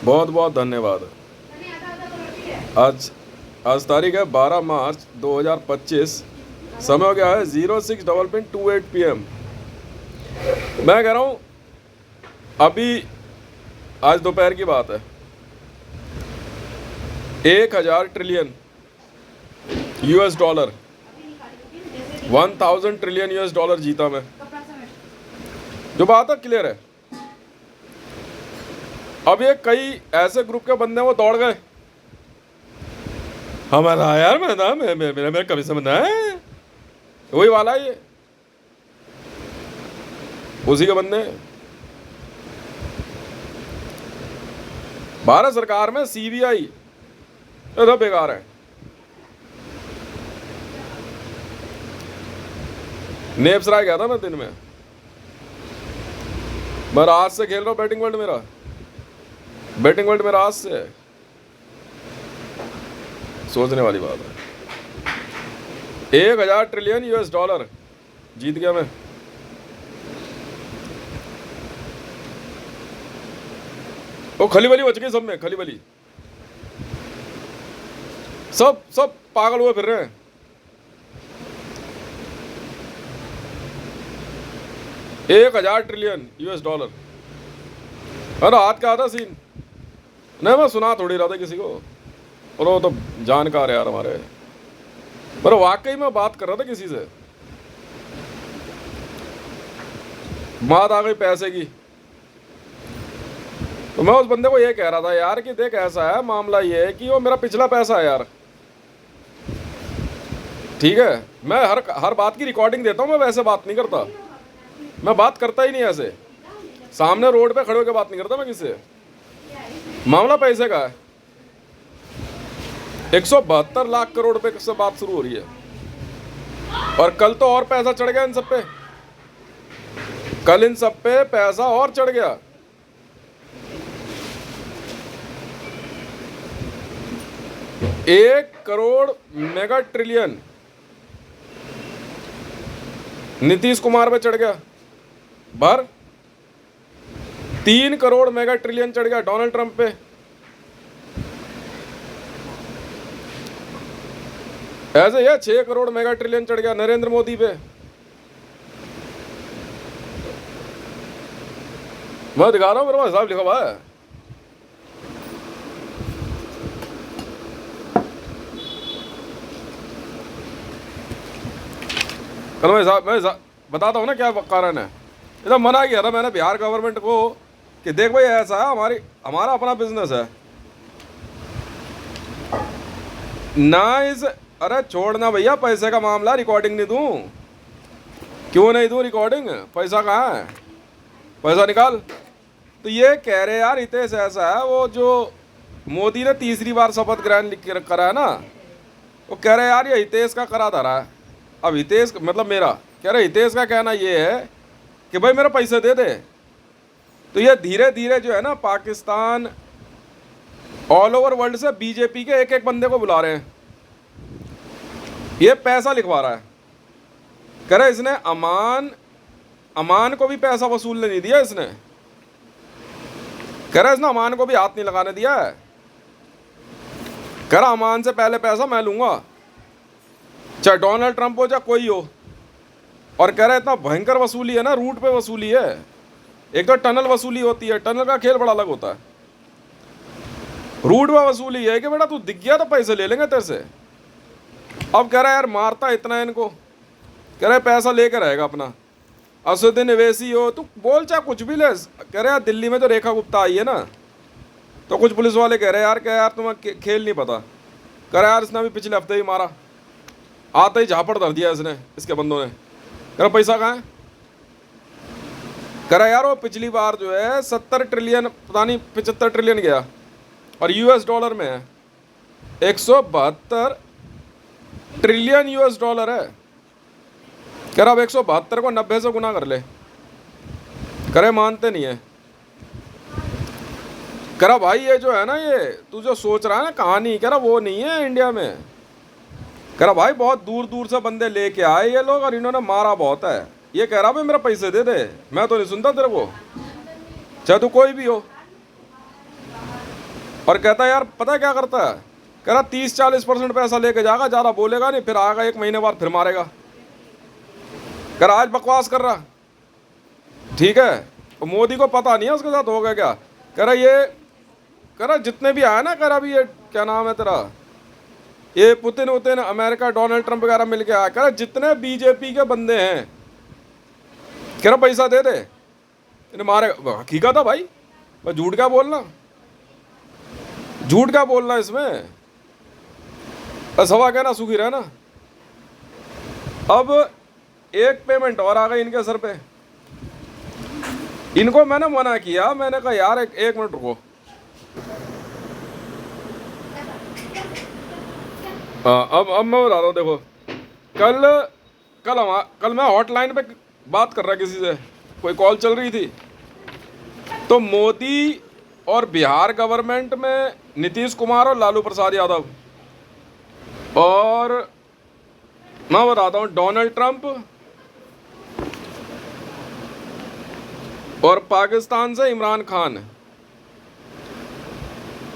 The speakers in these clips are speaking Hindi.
बहुत बहुत धन्यवाद। आज आज तारीख है 12 मार्च 2025। समय हो गया है 06:28 PM। मैं कह रहा हूँ अभी आज दोपहर की बात है, 1000 trillion US dollar, 1000 trillion US dollar जीता मैं। जो बात है क्लियर है। अब ये कई ऐसे ग्रुप के बंदे वो दौड़ गए, हमारा यार मेरा कभी समझ है, वही वाला ये उसी के बंदे। भारत सरकार में CBI तो बेकार है। नेप्सराय गया था मैं दिन में, मैं रात से खेल रहा हूँ बैटिंग वर्ल्ड मेरा, बैटिंग वर्ल्ड मेरा आज से है। सोचने वाली बात है। 1000 ट्रिलियन US डॉलर जीत गया मैं। वो खली बली बच गई सब में, खली बली सब पागल हुए फिर रहे हैं। $1000 ट्रिलियन US डॉलर। अरे हाथ का आता सीन नहीं, मैं सुना थोड़ी रहा था किसी को, और वो तो जानकार है यार हमारे, पर वाकई में बात कर रहा था किसी से, बात आ गई पैसे की। तो मैं उस बंदे को ये कह रहा था यार कि देख ऐसा है मामला, ये है कि वो मेरा पिछला पैसा है यार, ठीक है। मैं हर बात की रिकॉर्डिंग देता हूँ, मैं वैसे बात नहीं करता, मैं बात करता ही नहीं ऐसे, सामने रोड पे खड़े होकर बात नहीं करता मैं किसी से। मामला पैसे का है, 172 लाख करोड़ रुपए से बात शुरू हो रही है, और कल तो और पैसा चढ़ गया इन सब पे, कल इन सब पे पैसा और चढ़ गया। एक करोड़ मेगा ट्रिलियन नीतीश कुमार पे चढ़ गया भर, 3 करोड़ मेगा ट्रिलियन चढ़ गया डोनाल्ड ट्रंप पे, ऐसे ये 6 करोड़ मेगा ट्रिलियन चढ़ गया नरेंद्र मोदी पे। मैं दिखा रहा हूं, मेरे पास हिसाब लिखा हुआ है। मैं बताता हूँ ना क्या कारण है। इधर मना किया था मैंने बिहार गवर्नमेंट को कि देख भाई ऐसा है, हमारा अपना बिजनेस है ना, इस अरे छोड़ना भैया, पैसे का मामला, रिकॉर्डिंग नहीं दूं, क्यों नहीं दूं रिकॉर्डिंग, पैसा कहाँ है, पैसा निकाल। तो ये कह रहे यार हितेश ऐसा है, वो जो मोदी ने तीसरी बार शपथ ग्रहण करा है ना, वो कह रहे यार ये हितेश का करा धरा है। अब हितेश मतलब मेरा कह रहे, हितेश का कहना ये है कि भाई मेरा पैसे दे दे। तो ये धीरे धीरे जो है ना, पाकिस्तान ऑल ओवर वर्ल्ड से बीजेपी के एक एक बंदे को बुला रहे हैं, ये पैसा लिखवा रहा है। कह रहे इसने अमान को भी पैसा वसूलने नहीं दिया, इसने कह रहा इसने अमान को भी हाथ नहीं लगाने दिया है, कह रहा अमान से पहले पैसा मैं लूंगा, चाहे डोनाल्ड ट्रंप हो चाहे कोई हो। और कह रहा है इतना भयंकर वसूली है ना, रूट पे वसूली है, एक तो टनल वसूली होती है, टनल का खेल बड़ा अलग होता है, रूट पे वसूली है कि बेटा तू दिख गया तो पैसे ले लेंगे तेरे से। अब कह रहा है यार मारता इतना है इनको, कह रहा है पैसा लेकर रहेगा अपना, असुद्दीन अवैसी हो, तू बोल चाहे कुछ भी ले। कह रहे यार दिल्ली में जो रेखा गुप्ता आई है ना, तो कुछ पुलिस वाले कह रहे यार क्या यार तुम्हें खेल नहीं पता, कह रहा यार इसने अभी पिछले हफ्ते ही मारा, आते ही झापड़ धर दिया इसने, इसके बंदों ने। कह रहा पैसा कहाँ है, कह रहा यार वो पिछली बार जो है 70 ट्रिलियन पता नहीं 75 ट्रिलियन गया, और US डॉलर में है 172 ट्रिलियन US डॉलर है। कह रहा अब 172 को 90 से गुना कर ले, कह रहे मानते नहीं है। कह रहा भाई ये जो है ना, ये तू जो सोच रहा है ना कहानी, कह रहा वो नहीं है इंडिया में, कह रहा भाई बहुत दूर दूर से बंदे लेके आए ये लोग, और इन्होंने मारा बहुत है। ये कह रहा भाई मेरा पैसे दे दे, मैं तो नहीं सुनता तेरे को, चाहे तू कोई भी हो। और कहता है यार पता है क्या करता है, कह रहा 30-40% पैसा लेके जाएगा, ज़्यादा बोलेगा नहीं, फिर आएगा 1 महीने बाद फिर मारेगा। कह रहा आज बकवास कर रहा, ठीक है। तो मोदी को पता नहीं है उसके साथ हो गया क्या। कह रहा जितने भी आया ना, कह रहा अभी ये क्या नाम है तेरा, ये पुतिन उतिन अमेरिका डोनाल्ड ट्रंप वगैरह मिल के आया, कह रहा जितने बीजेपी के बंदे हैं, कह रहा पैसा दे दे इन्हें मारेगा। हकीकत है भाई, झूठ क्या बोलना, झूठ क्या बोलना इसमें, सवा कहना सुखी रहना। अब एक पेमेंट और आ गई इनके सर पे। इनको मैंने मना किया, मैंने कहा यार एक मिनट रुको। अब मैं बता रहा हूँ, देखो कल मैं हॉटलाइन पे बात कर रहा किसी से, कोई कॉल चल रही थी, तो मोदी और बिहार गवर्नमेंट में नीतीश कुमार और लालू प्रसाद यादव, और मैं बताता हूँ डोनाल्ड ट्रंप, और पाकिस्तान से इमरान खान।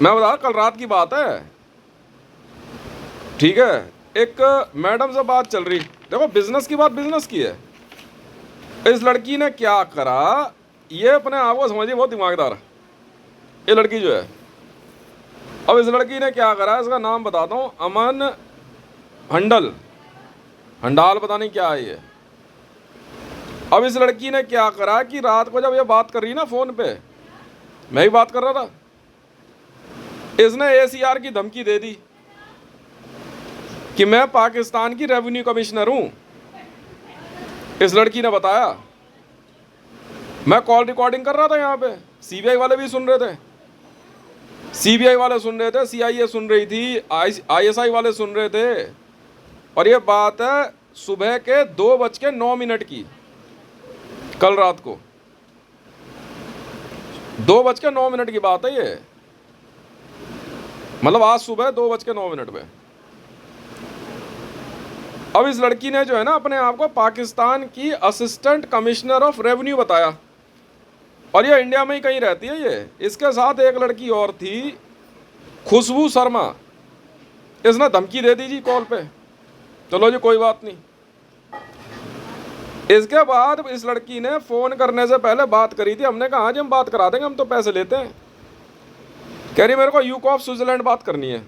मैं बता रहा कल रात की बात है, ठीक है। एक मैडम से बात चल रही, देखो बिजनेस की बात बिजनेस की है। इस लड़की ने क्या करा, ये अपने आप को समझिए बहुत दिमागदार, ये लड़की जो है। अब इस लड़की ने क्या करा, इसका नाम बताता हूँ, अमन हंडाल पता नहीं क्या है ये। अब इस लड़की ने क्या करा कि रात को जब ये बात कर रही ना फोन पे, मैं ही बात कर रहा था, इसने ACR की धमकी दे दी कि मैं पाकिस्तान की रेवेन्यू कमिश्नर हूं। इस लड़की ने बताया, मैं कॉल रिकॉर्डिंग कर रहा था यहाँ पे, CBI वाले भी सुन रहे थे, CBI वाले सुन रहे थे, CIA सुन रही थी, ISI वाले सुन रहे थे। और ये बात है सुबह के 2:09 की, कल रात को 2:09 की बात है ये, मतलब आज सुबह 2:09 पे। अब इस लड़की ने जो है ना अपने आप को पाकिस्तान की असिस्टेंट कमिश्नर ऑफ रेवेन्यू बताया, और ये इंडिया में ही कहीं रहती है ये। इसके साथ एक लड़की और थी, खुशबू शर्मा, इसने धमकी दे दी जी कॉल पे। चलो जी कोई बात नहीं। इसके बाद इस लड़की ने फ़ोन करने से पहले बात करी थी, हमने कहा हाँ जी हम बात करा देंगे, हम तो पैसे लेते हैं। कह रही मेरे को यूकॉप स्विट्जरलैंड बात करनी है।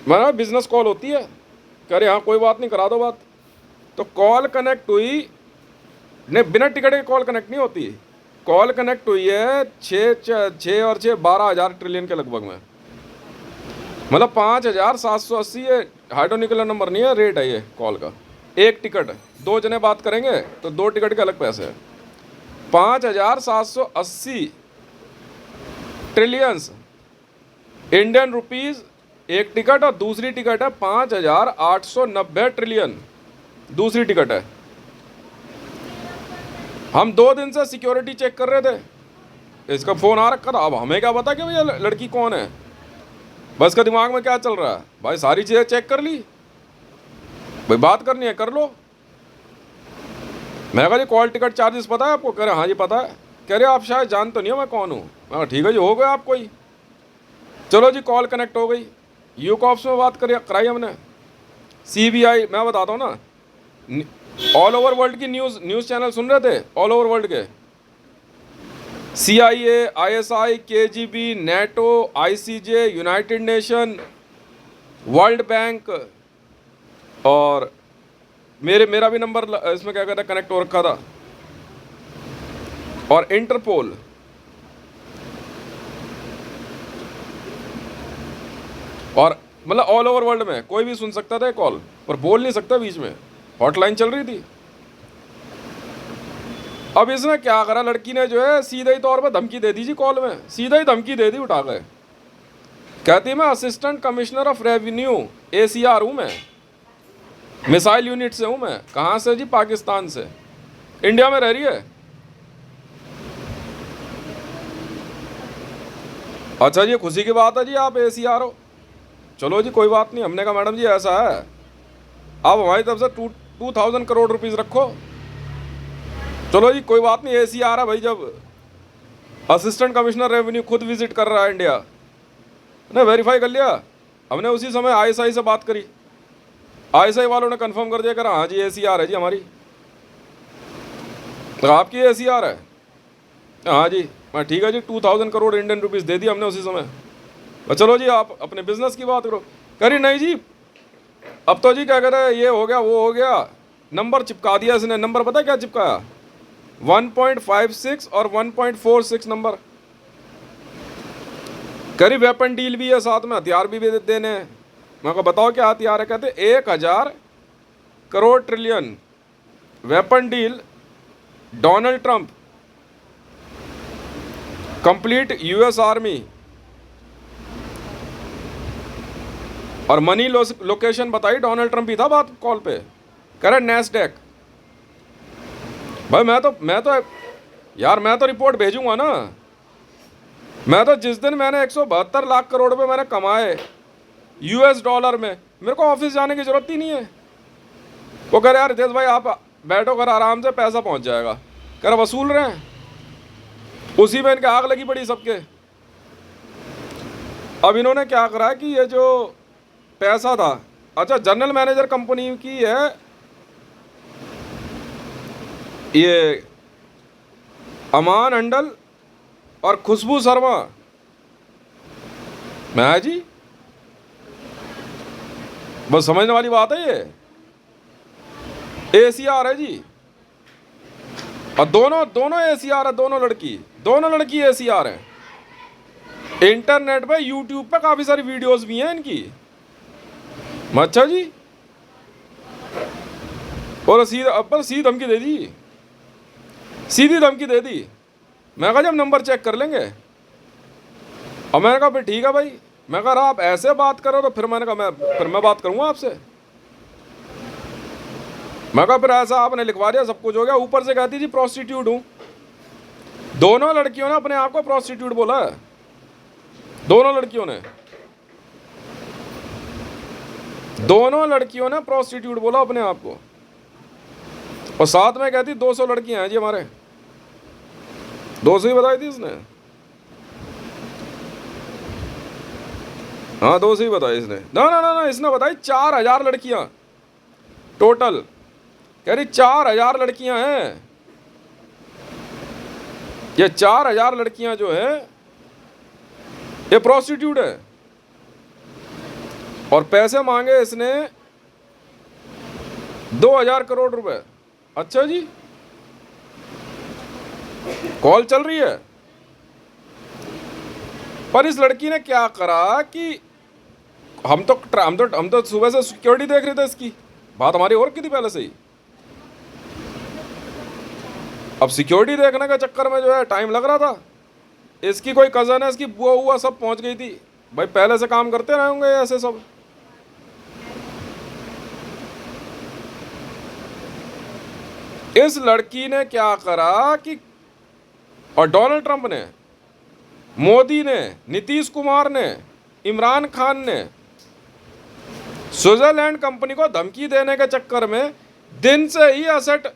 मैंने बिजनेस कॉल होती है, कह रही हाँ कोई बात नहीं करा दो बात। तो कॉल कनेक्ट हुई, नहीं बिना टिकट के कॉल कनेक्ट नहीं होती, कॉल कनेक्ट हुई है 6 और 6 12,000 ट्रिलियन के लगभग में, मतलब 5,780। ये हाइड्रोनिकुलर नंबर नहीं है, रेट है ये कॉल का। एक टिकट 2 जने बात करेंगे तो 2 टिकट के अलग पैसे हैं। 5,780 ट्रिलियंस इंडियन रुपीस एक टिकट, और दूसरी टिकट है 5,890 ट्रिलियन दूसरी टिकट है। हम 2 दिन से सिक्योरिटी चेक कर रहे थे, इसका फ़ोन आ रखा था। अब हमें क्या पता कि भैया लड़की कौन है, बस का दिमाग में क्या चल रहा है। भाई सारी चीज़ें चेक कर ली, भाई बात करनी है कर लो। मैं कहा जी कॉल टिकट चार्जेस पता है आपको, कह रहे हाँ जी पता है। कह रहे आप शायद जान तो नहीं हो मैं कौन हूँ। मैं ठीक है जी हो गया आपको ही। चलो जी कॉल कनेक्ट हो गई, यूकॉप्स में बात कराई हमने। CBI मैं बताता हूँ ना, ऑल ओवर वर्ल्ड की न्यूज़ चैनल सुन रहे थे, ऑल ओवर वर्ल्ड के, CIA, ISI, KGB, NATO, ICJ, United nation, world bank, और मेरा भी नंबर इसमें क्या कहता है कनेक्ट हो रखा था, और इंटरपोल। और मतलब ऑल ओवर वर्ल्ड में कोई भी सुन सकता था कॉल, पर बोल नहीं सकता बीच में, हॉटलाइन चल रही थी। अब इसने क्या करा, लड़की ने जो है सीधे ही तौर पर धमकी दे दी जी, कॉल में सीधा ही धमकी दे दी उठा गए। कहती मैं assistant commissioner of revenue ACR हूँ, मैं मिसाइल यूनिट से हूँ। मैं कहाँ से जी, पाकिस्तान से, इंडिया में रह रही है। अच्छा जी खुशी की बात है जी आप ACR हो, चलो जी कोई बात नहीं। हमने कहा मैडम जी ऐसा है, आप हमारी तरफ से 2,000 करोड़ रुपीज़ रखो। चलो जी कोई बात नहीं, ACR है भाई, जब असिस्टेंट कमिश्नर रेवेन्यू खुद विजिट कर रहा है इंडिया ना वेरीफाई कर लिया हमने, उसी समय आईएसआई से बात करी, आईएसआई वालों ने कंफर्म कर दिया, कह रहा हाँ जी एसीआर है जी हमारी। तो आपकी एसीआर है? हाँ जी। मैं ठीक है जी, 2000 करोड़ इंडियन रुपीज़ दे दिया हमने उसी समय। तो चलो जी आप अपने बिजनेस की बात करो। करी नहीं जी, अब तो जी क्या कह रहे हैं, ये हो गया वो हो गया, नंबर चिपका दिया इसने। नंबर पता है क्या चिपकाया? 1.56 और 1.46 नंबर। करी वेपन डील भी है साथ में, हथियार भी देने हैं। मैं को बताओ क्या हथियार है? कहते 1000 crore trillion weapon deal, Donald Trump, complete US army, और मनी लोकेशन बताई, डोनाल्ड ट्रंप ही था बात कॉल पे, कह रहे नैस्डैक। भाई मैं तो यार मैं तो रिपोर्ट भेजूंगा ना। मैं तो जिस दिन मैंने 172 लाख करोड़ रुपए मैंने कमाए यूएस डॉलर में, मेरे को ऑफिस जाने की जरूरत ही नहीं है। वो कह रहे यार रितेश भाई आप बैठो कर आराम से, पैसा पहुंच जाएगा। कह रहे वसूल रहे हैं, उसी में इनके आग लगी पड़ी सबके। अब इन्होंने क्या करा कि ये जो पैसा था, अच्छा जनरल मैनेजर कंपनी की है ये अमान अंडल और खुशबू शर्मा। मैं जी बस समझने वाली बात है, ये एसीआर है जी। और दोनों एसीआर है, दोनों लड़की एसीआर है। इंटरनेट पे यूट्यूब पे काफी सारी वीडियोस भी हैं इनकी। अच्छा जी, और सीधी धमकी दे दी, सीधी धमकी दे दी। मैं कहा जब नंबर चेक कर लेंगे। और मैंने कहा फिर ठीक है भाई, मैं कहा आप ऐसे बात करो तो फिर मैंने कहा मैं बात करूंगा आपसे। मैं कहा फिर ऐसा आपने लिखवा दिया, सब कुछ हो गया, ऊपर से कहती जी प्रोस्टिट्यूट हूं। दोनों लड़कियों ने अपने आप को प्रोस्टिट्यूट बोला है, दोनों लड़कियों ने प्रोस्टिट्यूट बोला अपने आप को। और साथ में कहती 200 लड़कियां हैं जी हमारे, 200 ही बताई थी इसने। हाँ 200 ही बताई इसने। ना इसने बताई 4000 लड़कियां टोटल। कह रही 4000 लड़कियां हैं। ये 4000 लड़कियां जो है ये प्रोस्टिट्यूट है। और पैसे मांगे इसने 2000 करोड़ रुपए। अच्छा जी, कॉल चल रही है। पर इस लड़की ने क्या करा कि हम तो सुबह से सिक्योरिटी देख रहे थे इसकी, बात हमारी और की थी पहले से ही। अब सिक्योरिटी देखने के चक्कर में जो है टाइम लग रहा था। इसकी कोई कजन है, इसकी बुआ हुआ सब पहुंच गई थी। भाई पहले से काम करते रहे होंगे ऐसे सब। इस लड़की ने क्या करा कि, और डोनाल्ड ट्रंप ने, मोदी ने, नीतीश कुमार ने, इमरान खान ने स्विट्जरलैंड कंपनी को धमकी देने के चक्कर में दिन से ही एसेट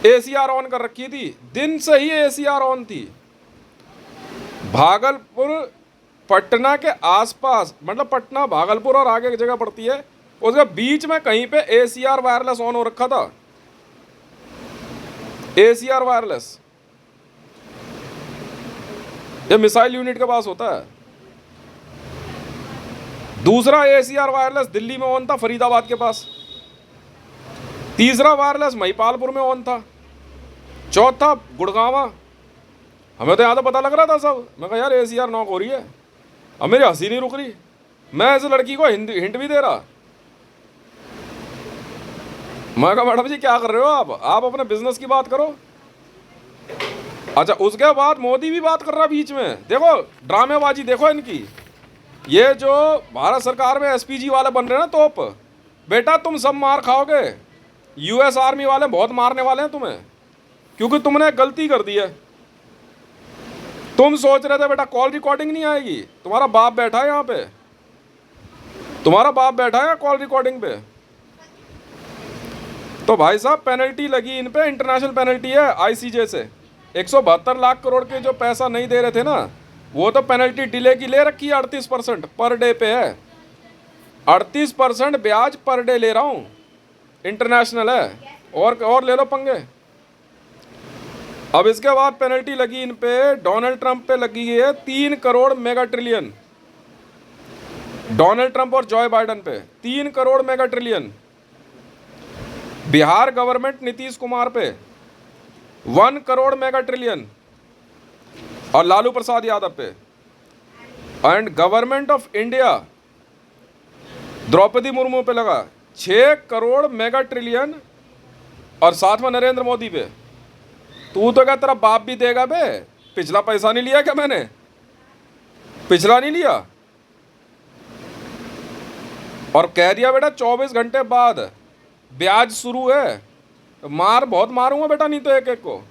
एसीआर ऑन कर रखी थी। दिन से ही एसीआर ऑन थी। भागलपुर पटना के आसपास, मतलब पटना भागलपुर और आगे की जगह पड़ती है, उसके बीच में कहीं पे एसीआर वायरलेस ऑन हो रखा था। एसीआर वायरलेस ये मिसाइल यूनिट के पास होता है। दूसरा एसीआर वायरलेस दिल्ली में ऑन था, फरीदाबाद के पास। तीसरा वायरलेस महिपालपुर में ऑन था। चौथा गुड़गांवा। हमें तो यहाँ तो पता लग रहा था सब। मैं कहा यार एसीआर नॉक हो रही है। अब मेरी हंसी नहीं रुक रही। मैं इस लड़की को हिंट भी दे रहा। मैं कहा मैडम जी क्या कर रहे हो आप अपने बिजनेस की बात करो। अच्छा उसके बाद मोदी भी बात कर रहा बीच में। देखो ड्रामेबाजी देखो इनकी। ये जो भारत सरकार में एसपीजी वाले बन रहे हैं ना तोप, बेटा तुम सब मार खाओगे। यूएस आर्मी वाले बहुत मारने वाले हैं तुम्हें, क्योंकि तुमने गलती कर दी है। तुम सोच रहे थे बेटा कॉल रिकॉर्डिंग नहीं आएगी, तुम्हारा बाप बैठा है यहाँ पे, तुम्हारा बाप बैठा है कॉल रिकॉर्डिंग पे। तो भाई साहब पेनल्टी लगी इन पे, इंटरनेशनल पेनल्टी है आईसीजे से। 172 लाख करोड़ के जो पैसा नहीं दे रहे थे ना, वो तो पेनल्टी डिले की ले रखी है 38% पर डे पे है। 38% ब्याज पर डे ले रहा हूँ, इंटरनेशनल है। और ले लो पंगे। अब इसके बाद पेनल्टी लगी इन पे, डोनाल्ड ट्रंप पे लगी है 3 crore mega trillion. Donald Trump और जॉय बाइडेन पे 3 crore mega trillion. Bihar government Nitish Kumar पे 1 करोड़ मेगा ट्रिलियन और लालू प्रसाद यादव पे। And government of India Droupadi Murmu पे लगा 6 करोड़ मेगा ट्रिलियन और साथ में नरेंद्र मोदी पे। तू तो क्या तेरा बाप भी देगा बे? पिछला पैसा नहीं लिया क्या मैंने? पिछला नहीं लिया। और कह दिया बेटा 24 घंटे बाद ब्याज शुरू है। तो मार बहुत मारूंगा बेटा, नहीं तो एक एक को,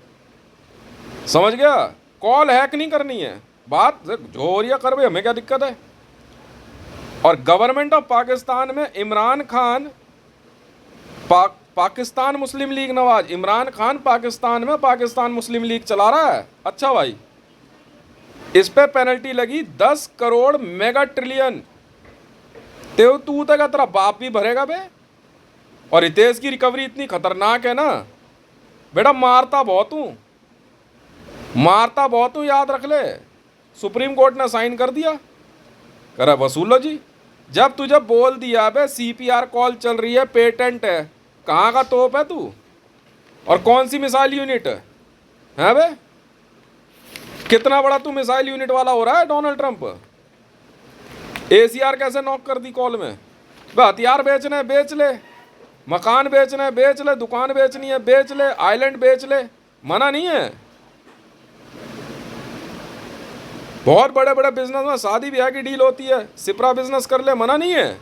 समझ गया? कॉल हैक नहीं करनी है, बात जो हो रही है कर भाई, हमें क्या दिक्कत है। और गवर्नमेंट ऑफ पाकिस्तान में इमरान खान पाकिस्तान मुस्लिम लीग नवाज, इमरान खान पाकिस्तान में पाकिस्तान मुस्लिम लीग चला रहा है। अच्छा भाई, इस पे पेनल्टी लगी 10 करोड़ मेगा ट्रिलियन। तू तक तेरा बाप भी भरेगा बे। और हितेश की रिकवरी इतनी खतरनाक है ना बेटा, मारता बहुत हूँ, याद रख ले। सुप्रीम कोर्ट ने साइन कर दिया, करा वसूल लो जी। जब तुझे बोल दिया बे CPR कॉल चल रही है, पेटेंट है, कहाँ का तोप है तू? और कौन सी मिसाइल यूनिट है बे? कितना बड़ा तू मिसाइल यूनिट वाला हो रहा है डोनाल्ड ट्रंप? ACR कैसे नॉक कर दी कॉल में? बे हथियार बेचने है बेच ले, मकान बेचना है बेच ले, दुकान बेचनी है बेच ले, आइलैंड बेच ले, मना नहीं है। बहुत बड़े बड़े बिजनेस में शादी ब्याह की डील होती है, सिपरा बिजनेस कर ले, मना नहीं है।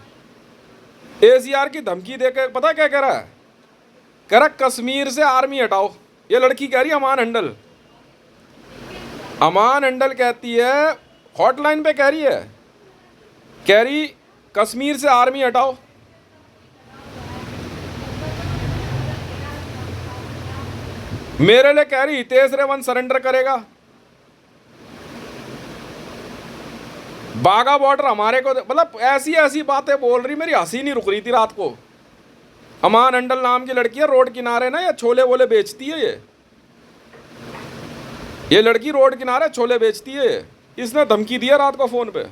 ACR की धमकी देके पता क्या कह रहा है? कह रहा कश्मीर से आर्मी हटाओ। ये लड़की कह रही है अमान हंडल कहती है, हॉटलाइन पे कह रही कश्मीर से आर्मी हटाओ। मेरे लिए कह रही हितेश रेवंत सरेंडर करेगा। बागा बॉर्डर हमारे को, मतलब ऐसी बातें बोल रही, मेरी हंसी नहीं रुक रही थी रात को। अमान हंडल नाम की लड़की है, रोड किनारे ना ये छोले वोले बेचती है। ये लड़की रोड किनारे छोले बेचती है। इसने धमकी दिया रात को फोन पे।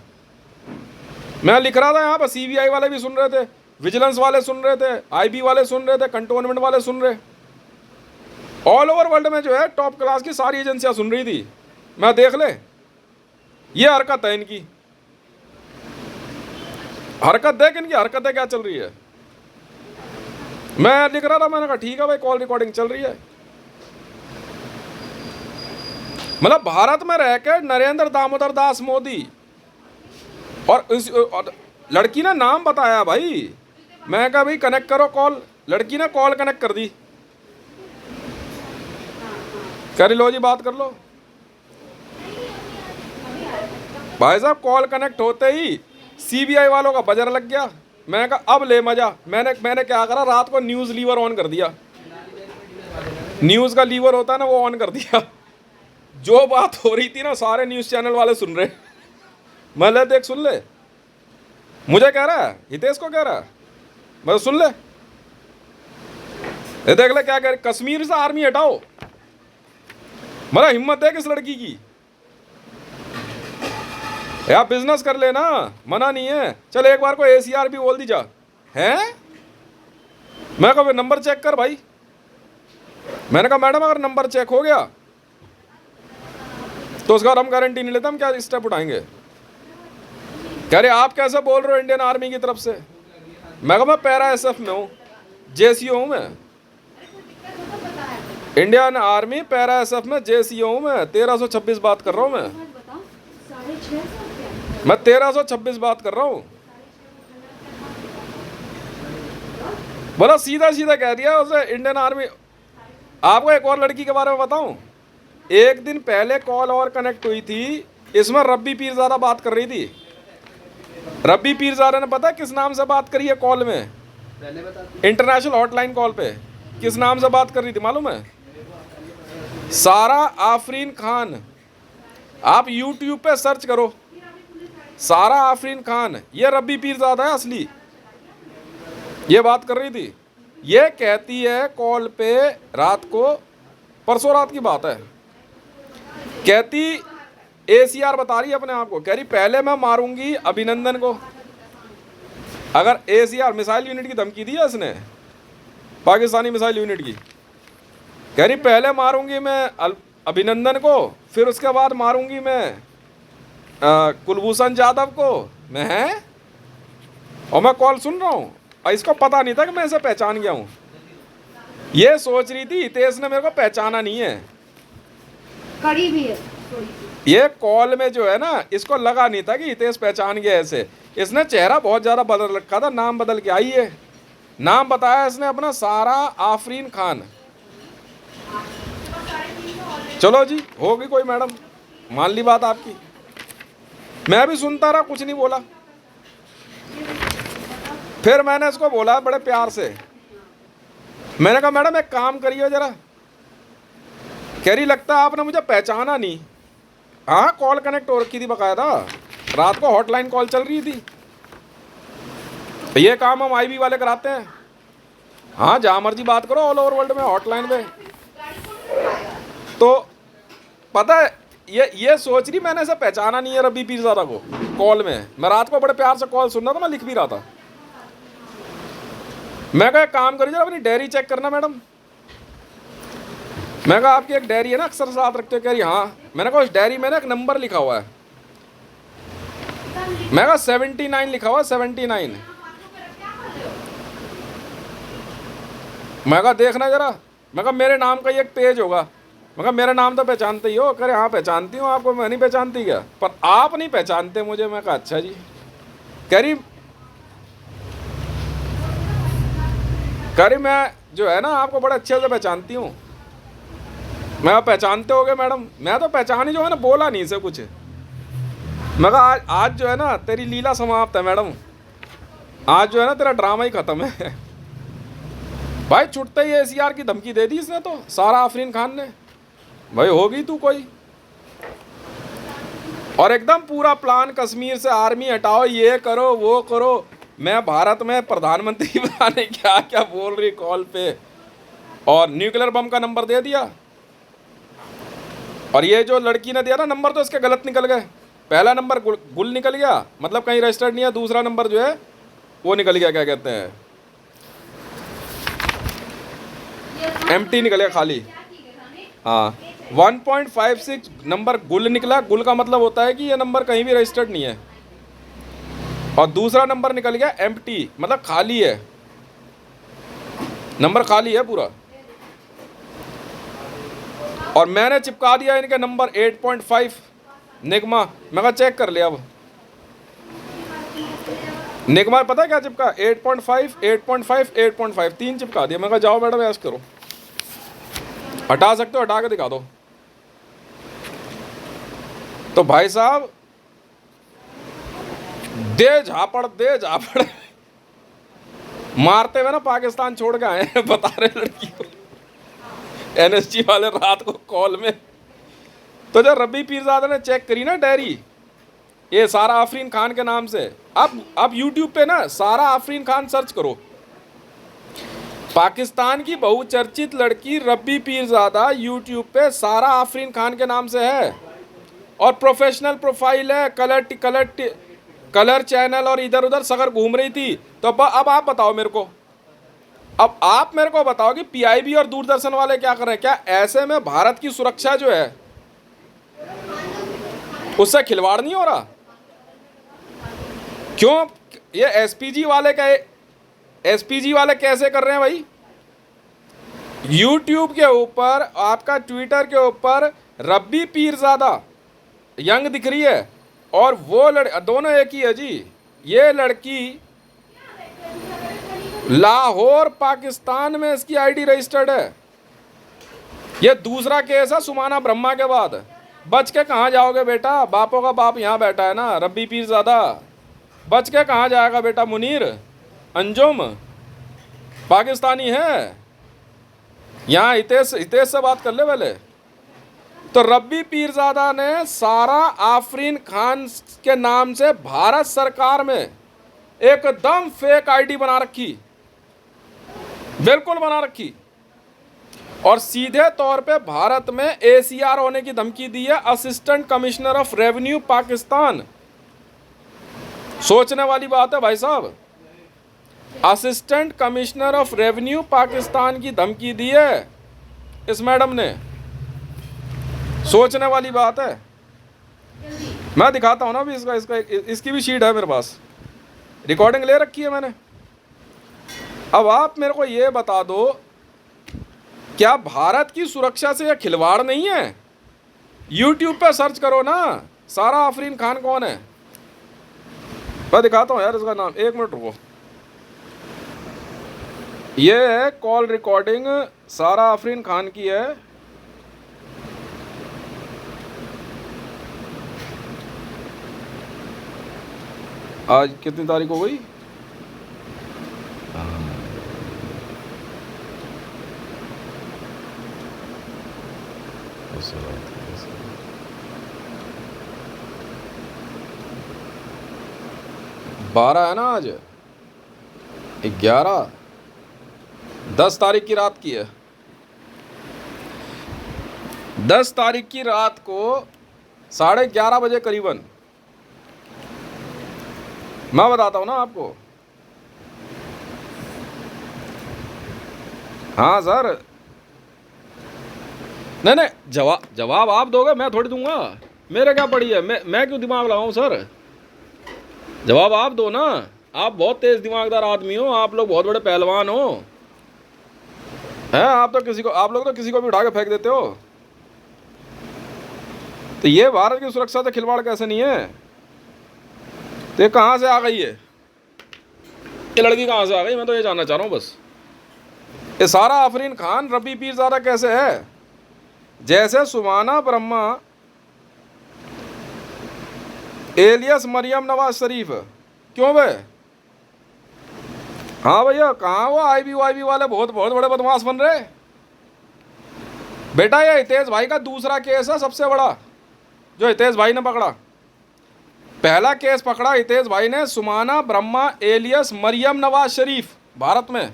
मैं लिख रहा था यहाँ पर, CBI वाले भी सुन रहे थे, विजिलेंस वाले सुन रहे थे, IB वाले सुन रहे थे, कंटोनमेंट वाले सुन रहे, ऑल ओवर वर्ल्ड में जो है टॉप क्लास की सारी एजेंसियां सुन रही थी। मैं देख ले, ये हरकत है इनकी, हरकत देख इनकी, हरकतें क्या चल रही है। मैं लिख रहा था, मैंने कहा ठीक है भाई, कॉल रिकॉर्डिंग चल रही है। मतलब भारत में रह के नरेंद्र दामोदर दास मोदी और इस लड़की ने नाम बताया भाई। मैं कहा भाई कनेक्ट करो कॉल, लड़की ने कॉल कनेक्ट कर दी। कर लो जी, बात कर लो भाई साहब। कॉल कनेक्ट होते ही CBI वालों का बजर लग गया। मैंने कहा अब ले मजा। मैंने क्या करा, रात को न्यूज़ लीवर ऑन कर दिया। न्यूज़ का लीवर होता है ना, वो ऑन कर दिया। जो बात हो रही थी ना, सारे न्यूज़ चैनल वाले सुन रहे। मैं ले देख, सुन ले, मुझे कह रहा है, हितेश को कह रहा है, मैं सुन ले, ये देख ले क्या कह रहे, कश्मीर से आर्मी हटाओ। मेरा हिम्मत है किस लड़की की, यार बिजनेस कर लेना, मना नहीं है। चल एक बार को ACR भी बोल दी जा है। मैं कहा नंबर चेक कर भाई। मैंने कहा मैडम अगर नंबर चेक हो गया तो उसका हम गारंटी नहीं लेते, हम क्या स्टेप उठाएंगे। कह रहे आप कैसे बोल रहे हो इंडियन आर्मी की तरफ से? मैं कहा मैं पैरा SF में हूँ, JCO हूँ मैं, इंडियन आर्मी पैरा SF में JCO हूँ मैं। 1326 बात कर रहा हूँ मैं 1326 बात कर रहा हूँ। बोला सीधा सीधा कह दिया उसे इंडियन आर्मी। आपको एक और लड़की के बारे में बताऊं, एक दिन पहले कॉल और कनेक्ट हुई थी, इसमें रब्बी पीरजादा बात कर रही थी। रब्बी पीरजादा ने पता किस नाम से बात करी है कॉल में? इंटरनेशनल हॉटलाइन कॉल पे किस नाम से बात कर रही थी मालूम है? सारा आफरीन खान। आप यूट्यूब पे सर्च करो, सारा आफरीन खान, ये रब्बी पीरज़ादा है असली। ये बात कर रही थी, ये कहती है कॉल पे रात को, परसों रात की बात है, कहती ACR बता रही है अपने आप को, कह रही पहले मैं मारूंगी अभिनंदन को। अगर ACR मिसाइल यूनिट की धमकी दी है इसने, पाकिस्तानी मिसाइल यूनिट की, कह रही पहले मारूंगी मैं अभिनंदन को, फिर उसके बाद मारूंगी मैं कुलभूषण जाधव को। मैं है, और मैं कॉल सुन रहा हूँ, और इसको पता नहीं था कि मैं इसे पहचान गया हूँ। ये सोच रही थी हितेश ने मेरे को पहचाना नहीं है, करीब ही है। ये कॉल में जो है ना, इसको लगा नहीं था कि हितेश पहचान गया ऐसे। इसने चेहरा बहुत ज़्यादा बदल रखा था, नाम बदल के आई है, नाम बताया इसने अपना सारा आफरीन खान। चलो जी, होगी कोई मैडम, मान ली बात आपकी। मैं भी सुनता रहा, कुछ नहीं बोला। फिर मैंने इसको बोला बड़े प्यार से, मैंने कहा मैडम एक काम करिए जरा। कह रही लगता है आपने मुझे पहचाना नहीं। हाँ, कॉल कनेक्ट हो रखी थी बकायदा, रात को हॉटलाइन कॉल चल रही थी। ये काम हम IB वाले कराते हैं। हाँ, जहाँ मर्जी बात करो ऑल ओवर वर्ल्ड में हॉटलाइन पे। तो पता है, ये सोच रही मैंने इसे पहचाना नहीं है रब्बी पीरज़ादा को कॉल में। मैं रात को बड़े प्यार से कॉल सुन रहा था, मैं लिख भी रहा था। मैं कहा काम करिए अपनी डायरी चेक करना मैडम। मैं कहा आपकी एक डायरी है ना, अक्सर साथ रखते हो? कह रही हाँ। मैंने कहा उस डायरी में ना एक नंबर लिखा हुआ है। मैं कहा 79 लिखा हुआ है, 79। मैं कहा देखना जरा। मैं कहा मेरे नाम का ही एक पेज होगा। मैं कहा मेरा नाम तो पहचानते ही हो? कह रहे हाँ पहचानती हूँ आपको। मैं नहीं पहचानती क्या? पर आप नहीं पहचानते मुझे। मैं कहा अच्छा जी। कह रही मैं जो है ना आपको बड़े अच्छे से पहचानती हूँ। मैं पहचानते होगे मैडम? मैं तो पहचानी जो है ना, बोला नहीं से कुछ। मैं कहा आज जो है ना तेरी लीला समाप्त है मैडम, आज जो है ना तेरा ड्रामा ही ख़त्म है। भाई छुटते ही ACR की धमकी दे दी इसने तो, सारा आफरीन खान ने। भाई होगी तू कोई। और एकदम पूरा प्लान, कश्मीर से आर्मी हटाओ, ये करो वो करो। मैं भारत में प्रधानमंत्री बनाने क्या क्या बोल रही कॉल पे। और न्यूक्लियर बम का नंबर दे दिया। और ये जो लड़की ने दिया ना नंबर, तो इसके गलत निकल गए। पहला नंबर गुल निकल गया, मतलब कहीं रजिस्टर्ड नहीं है। दूसरा नंबर जो है वो निकल गया, क्या कहते हैं, एम्प्टी निकल गया, खाली। हाँ, 1.56 नंबर गुल निकला। गुल का मतलब होता है कि ये नंबर कहीं भी रजिस्टर्ड नहीं है। और दूसरा नंबर निकल गया एम्प्टी, मतलब खाली है, नंबर खाली है पूरा। और मैंने चिपका दिया इनके नंबर 8.5 निगमा। मैं कहा चेक कर लिया। अब निगमा पता है क्या चिपका? 8.5, 8.5, 8.5 तीन चिपका दिया। मैं कहा जाओ मैडम ऐश करो, हटा सकते हो हटा के दिखा दो। तो भाई साहब दे झापड़ मारते हुए ना पाकिस्तान छोड़ के आए हैं, बता रहे लड़की को। NSG वाले रात को कॉल में। तो जब रब्बी पीरज़ादा ने चेक करी ना डायरी, ये सारा आफरीन खान के नाम से, अब यूट्यूब पे ना सारा आफरीन खान सर्च करो। पाकिस्तान की बहुचर्चित लड़की रब्बी पीरज़ादा यूट्यूब पे सारा आफरीन खान के नाम से है। और प्रोफेशनल प्रोफाइल है, कलर चैनल, और इधर उधर सगर घूम रही थी। तो अब आप बताओ मेरे को, अब आप मेरे को बताओ कि PIB और दूरदर्शन वाले क्या कर रहे हैं? क्या ऐसे में भारत की सुरक्षा जो है उससे खिलवाड़ नहीं हो रहा? क्यों ये SPG वाले कैसे कर रहे हैं भाई? YouTube के ऊपर, आपका ट्विटर के ऊपर रब्बी पीरज़ादा यंग दिख रही है, और वो दोनों एक ही है जी। ये लड़की लाहौर पाकिस्तान में इसकी ID रजिस्टर्ड है। ये दूसरा केस है सुमाना ब्रह्मा के बाद। बच के कहाँ जाओगे बेटा? बापों का बाप यहाँ बैठा है ना, रब्बी पीरज़ादा। बच के कहाँ जाएगा बेटा? मुनीर अंजुम पाकिस्तानी है। यहाँ हितेश से बात कर ले पहले। तो रब्बी पीरजादा ने सारा आफरीन खान के नाम से भारत सरकार में एकदम फेक आईडी बना रखी, बिल्कुल बना रखी, और सीधे तौर पे भारत में एसीआर होने की धमकी दी है, assistant commissioner of revenue Pakistan. सोचने वाली बात है भाई साहब, assistant commissioner of revenue Pakistan की धमकी दी है इस मैडम ने। सोचने वाली बात है। मैं दिखाता हूं ना अभी इसकी भी शीट है मेरे पास, रिकॉर्डिंग ले रखी है मैंने। अब आप मेरे को ये बता दो, क्या भारत की सुरक्षा से यह खिलवाड़ नहीं है? यूट्यूब पे सर्च करो ना, सारा आफरीन खान कौन है, मैं दिखाता हूँ यार इसका नाम। एक मिनट रुको, ये है कॉल रिकॉर्डिंग, सारा आफरीन खान की है। आज कितनी तारीख हो गई? बारह है ना आज, 11, 10 तारीख की रात की है। 10 तारीख की रात को 11:30 बजे करीबन, मैं बताता हूँ ना आपको। हाँ सर, नहीं जवाब आप दोगे, मैं थोड़ी दूंगा, मेरे क्या पड़ी है, मैं क्यों दिमाग लगाऊं सर? जवाब आप दो ना, आप बहुत तेज दिमागदार आदमी हो, आप लोग बहुत बड़े पहलवान हो हैं। आप लोग तो किसी को भी उठा के फेंक देते हो। तो ये भारत की सुरक्षा से खिलवाड़ कैसे नहीं है? तो ये कहाँ से आ गई है, ये लड़की कहाँ से आ गई, मैं तो ये जानना चाह रहा हूँ बस। ये सारा आफरीन खान रब्बी पीरजादा कैसे है? जैसे सुमाना ब्रह्मा एलियस मरियम नवाज शरीफ, क्यों बे? हाँ भैया, कहाँ वो आईबी वाले बहुत बड़े बदमाश बन रहे बेटा। ये हितेश भाई का दूसरा केस है सबसे बड़ा जो हितेश भाई ने पकड़ा। पहला केस पकड़ा हितेश भाई ने, सुमाना ब्रह्मा एलियस मरियम नवाज शरीफ भारत में।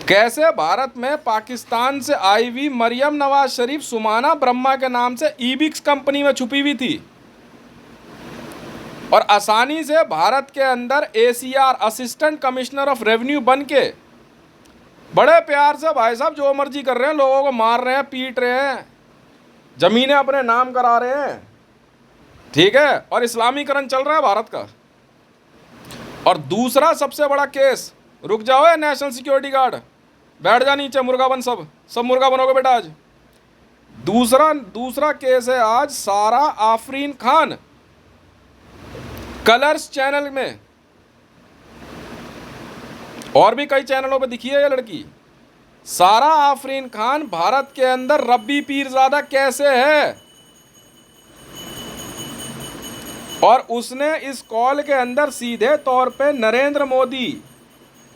कैसे भारत में पाकिस्तान से आई हुई मरियम नवाज शरीफ सुमाना ब्रह्मा के नाम से ईबिक्स कंपनी में छुपी हुई थी, और आसानी से भारत के अंदर ACR assistant commissioner of revenue बन के बड़े प्यार से भाई साहब जो मर्जी कर रहे हैं, लोगों को मार रहे हैं, पीट रहे हैं, जमीनें अपने नाम करा रहे हैं, ठीक है, और इस्लामीकरण चल रहा है भारत का। और दूसरा सबसे बड़ा केस, रुक जाओ नेशनल सिक्योरिटी गार्ड, बैठ जा नीचे, मुर्गा बन, सब मुर्गा बनोगे बेटा आज। दूसरा केस है आज सारा आफरीन खान, कलर्स चैनल में और भी कई चैनलों पे दिखी है ये लड़की। सारा आफरीन खान भारत के अंदर रब्बी पीरजादा कैसे है? और उसने इस कॉल के अंदर सीधे तौर पे नरेंद्र मोदी,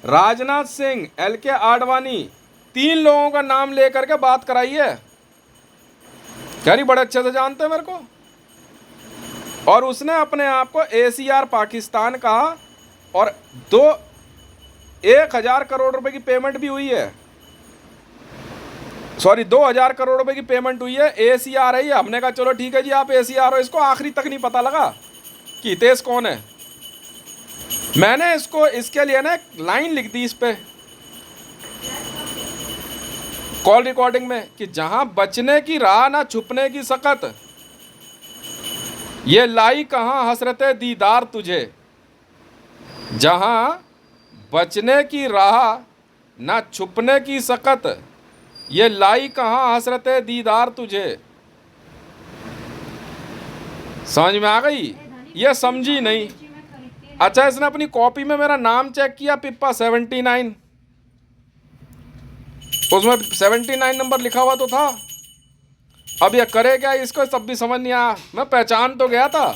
राजनाथ सिंह, एलके आडवाणी, 3 लोगों का नाम लेकर के बात कराई है। कह रही बड़े अच्छे से जानते हैं मेरे को। और उसने अपने आप को एसीआर पाकिस्तान कहा, और 1,000 करोड़ रुपए की पेमेंट भी हुई है, सॉरी 2,000 करोड़ रुपए की पेमेंट हुई है। एसीआर है ये। हमने कहा चलो ठीक है जी, आप एसीआर हो। इसको आखिरी तक नहीं पता लगा कि हितेश कौन है। मैंने इसके लिए ना एक लाइन लिख दी इस पे कॉल रिकॉर्डिंग में, कि जहां बचने की राह ना छुपने की सकत, ये लाई कहां हसरते दीदार तुझे। जहां बचने की राह ना छुपने की सकत, ये लाई कहां हसरते दीदार तुझे। समझ में आ गई? ये समझी नहीं। अच्छा, इसने अपनी कॉपी में मेरा नाम चेक किया, पिप्पा 79, उसमें 79 नंबर लिखा हुआ तो था। अब ये करे क्या, इसको सब भी समझ नहीं आया। मैं पहचान तो गया था,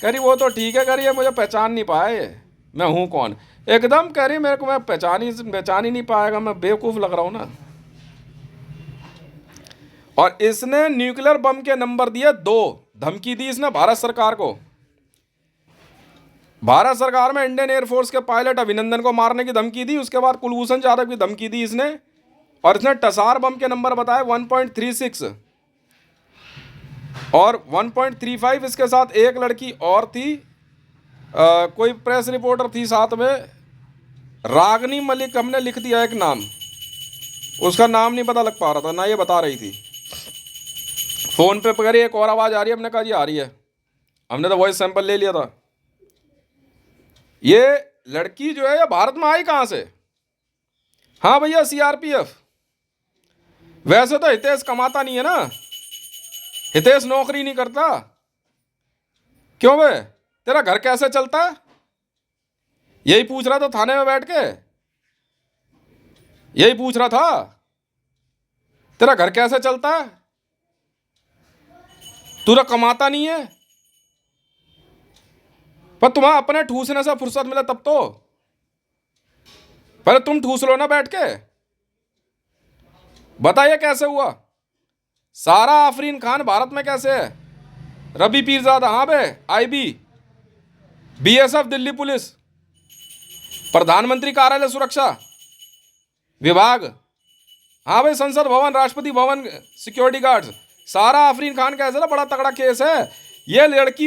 कह रही वो तो ठीक है, कह रही है मुझे पहचान नहीं पाए, मैं हूँ कौन। एकदम कह रही मेरे को मैं पहचान ही नहीं पाएगा, मैं बेवकूफ़ लग रहा हूँ ना। और इसने न्यूक्लियर बम के नंबर दिए 2। धमकी दी इसने भारत सरकार को। भारत सरकार में इंडियन एयरफोर्स के पायलट अभिनंदन को मारने की धमकी दी। उसके बाद कुलभूषण जाधव की धमकी दी इसने, और इसने टसार बम के नंबर बताए 1.36 और 1.35। इसके साथ एक लड़की और थी, कोई प्रेस रिपोर्टर थी साथ में, रागनी मलिक। हमने लिख दिया एक नाम, उसका नाम नहीं पता लग पा रहा था ना, ये बता रही थी। फोन पे पकड़ी, एक और आवाज़ आ रही है, हमने कहा जी आ रही है, हमने तो वॉइस सैंपल ले लिया था। ये लड़की जो है ये भारत में आई कहाँ से? हाँ भैया सीआरपीएफ। वैसे तो हितेश कमाता नहीं है ना, हितेश नौकरी नहीं करता। क्यों बे, तेरा घर कैसे चलता है? यही पूछ रहा था थाने में बैठ के, यही पूछ रहा था, तेरा घर कैसे चलता है? तू तो कमाता नहीं है। पर तुम्हें अपने ठूसने से फुर्सत मिले तब तो पहले तुम ठूस लो ना बैठ के। बताइए कैसे हुआ? सारा आफरीन खान भारत में कैसे है? रवि पीरजादा, हाँ बे, आईबी, बीएसएफ, दिल्ली पुलिस, प्रधानमंत्री कार्यालय सुरक्षा विभाग, हाँ भाई, संसद भवन, राष्ट्रपति भवन, सिक्योरिटी गार्ड्स, सारा आफरीन खान कैसे ना, बड़ा तगड़ा केस है। ये लड़की